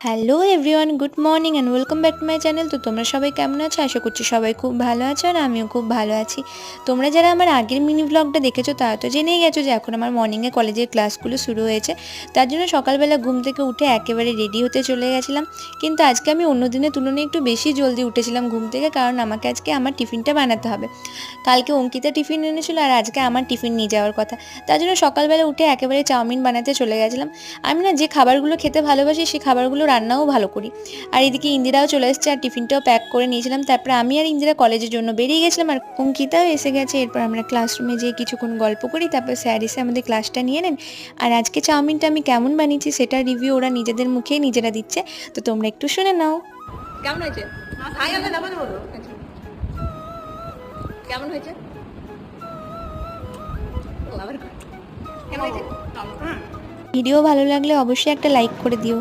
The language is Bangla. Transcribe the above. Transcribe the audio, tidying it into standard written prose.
Hello everyone, good morning and welcome back to my channel. তো তোমরা সবাই কেমন আছো? আশা করছি সবাই খুব ভালো আছো আর আমিও খুব ভালো আছি। তোমরা যারা আমার আগের মিনি ব্লগটা দেখেছো তারা তো জেনেই গেছো যে এখন আমার মর্নিংয়ে কলেজের ক্লাসগুলো শুরু হয়েছে। তার জন্য সকালবেলা ঘুম থেকে উঠে একেবারে রেডি হতে চলে গেছিলাম। কিন্তু আজকে আমি অন্য দিনের তুলনায় একটু বেশি জলদি উঠেছিলাম ঘুম থেকে, কারণ আমাকে আজকে আমার টিফিনটা বানাতে হবে। কালকে অঙ্কিতা টিফিন এনেছিল আর আজকে আমার টিফিন নিয়ে যাওয়ার কথা। তার জন্য সকালবেলা উঠে একেবারে চাউমিন বানাতে চলে গেছিলাম। আমি না যে খাবারগুলো খেতে ভালোবাসি সেই খাবারগুলো রান্নাও ভালো করি। আর এদিকে ইন্দিরাও চলে এসেছে আর টিফিনটাও প্যাক করে নিয়েছিলাম। তারপরে আমি আর ইন্দিরা কলেজের জন্য বেরিয়ে গেছিলাম আর অঙ্কিতাও এসে গেছে। এরপর আমরা ক্লাসরুমে যেয়ে কিছুক্ষণ গল্প করি, তারপর স্যার এসে আমাদের ক্লাসটা নিয়ে নেন। আর আজকে চাউমিনটা আমি কেমন বানিয়েছি সেটার রিভিউ ওরা নিজেদের মুখেই নিজেরা দিচ্ছে, তো তোমরা একটু শুনে নাও। কেমন হয়েছে? কেমন হয়েছে? ভিডিও ভালো লাগলে অবশ্যই একটা লাইক করে দিও।